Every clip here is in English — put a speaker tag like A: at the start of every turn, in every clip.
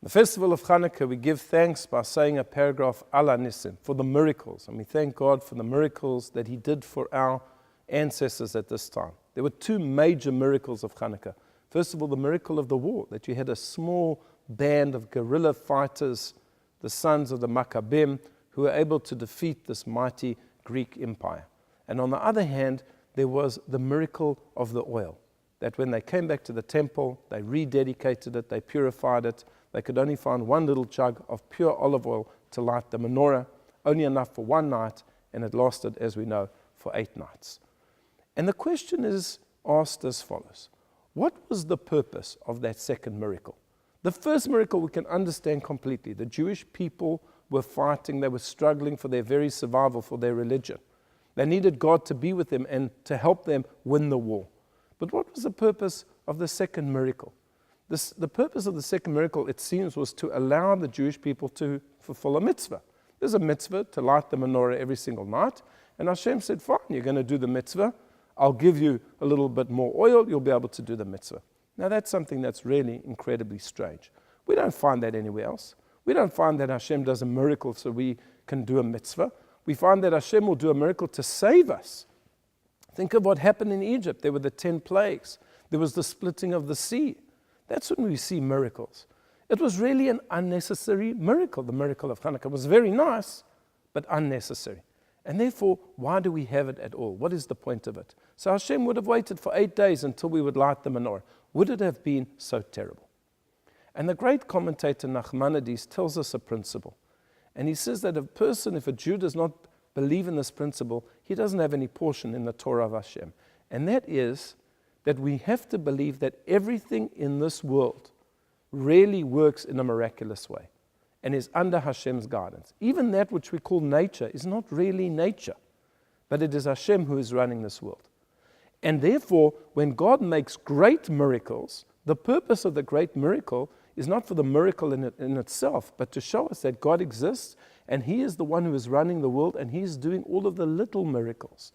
A: The festival of Chanukah, we give thanks by saying a paragraph ala nisim, for the miracles. And we thank God for the miracles that He did for our ancestors at this time. There were two major miracles of Chanukah. First of all, the miracle of the war, that you had a small band of guerrilla fighters, the sons of the Maccabim, who were able to defeat this mighty Greek empire. And on the other hand, there was the miracle of the oil, that when they came back to the temple, they rededicated it, they purified it. They could only find one little jug of pure olive oil to light the menorah, only enough for one night, and it lasted, as we know, for 8 nights. And the question is asked as follows. What was the purpose of that second miracle? The first miracle we can understand completely. The Jewish people were fighting, they were struggling for their very survival, for their religion. They needed God to be with them and to help them win the war. But what was the purpose of the second miracle? The purpose of the second miracle, it seems, was to allow the Jewish people to fulfill a mitzvah. There's a mitzvah to light the menorah every single night. And Hashem said, fine, you're going to do the mitzvah. I'll give you a little bit more oil. You'll be able to do the mitzvah. Now, that's something that's really incredibly strange. We don't find that anywhere else. We don't find that Hashem does a miracle so we can do a mitzvah. We find that Hashem will do a miracle to save us. Think of what happened in Egypt. There were the 10 plagues. There was the splitting of the sea. That's when we see miracles. It was really an unnecessary miracle. The miracle of Chanukah was very nice, but unnecessary. And therefore, why do we have it at all? What is the point of it? So Hashem would have waited for 8 days until we would light the menorah. Would it have been so terrible? And the great commentator Nachmanides tells us a principle. And he says that if a Jew does not believe in this principle, he doesn't have any portion in the Torah of Hashem. And that is that we have to believe that everything in this world really works in a miraculous way and is under Hashem's guidance. Even that which we call nature is not really nature, but it is Hashem who is running this world. And therefore, when God makes great miracles, the purpose of the great miracle is not for the miracle in itself, but to show us that God exists and He is the one who is running the world and He's doing all of the little miracles,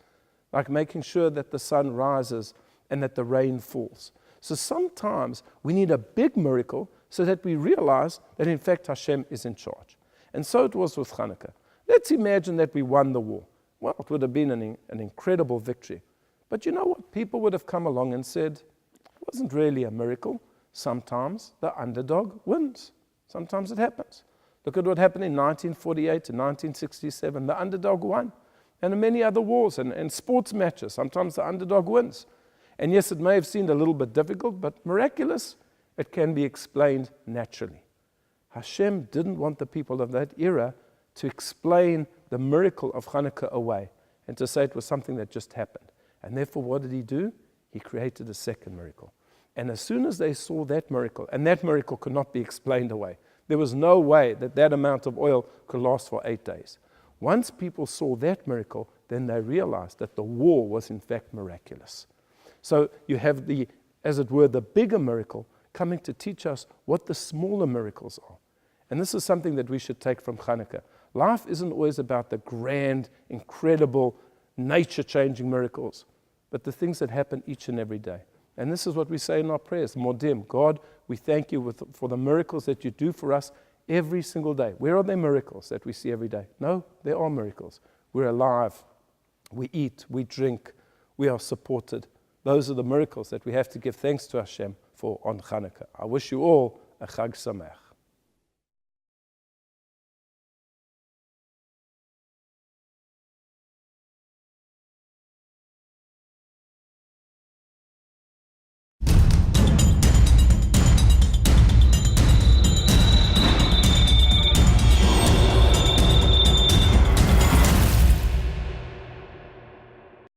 A: like making sure that the sun rises and that the rain falls. So sometimes we need a big miracle so that we realize that in fact Hashem is in charge. And so it was with Chanukah. Let's imagine that we won the war. Well, it would have been an incredible victory. But you know what? People would have come along and said, it wasn't really a miracle. Sometimes the underdog wins. Sometimes it happens. Look at what happened in 1948 and 1967. The underdog won. And in many other wars and sports matches, sometimes the underdog wins. And yes, it may have seemed a little bit difficult, but miraculous, it can be explained naturally. Hashem didn't want the people of that era to explain the miracle of Chanukah away and to say it was something that just happened. And therefore, what did He do? He created a second miracle. And as soon as they saw that miracle, and that miracle could not be explained away, there was no way that that amount of oil could last for 8 days. Once people saw that miracle, then they realized that the war was in fact miraculous. So you have as it were, the bigger miracle coming to teach us what the smaller miracles are. And this is something that we should take from Chanukah. Life isn't always about the grand, incredible, nature-changing miracles, but the things that happen each and every day. And this is what we say in our prayers, Modim, God, we thank you for the miracles that you do for us every single day. Where are there miracles that we see every day? No, there are miracles. We're alive, we eat, we drink, we are supported. Those are the miracles that we have to give thanks to Hashem for on Chanukah. I wish you all a Chag Sameach.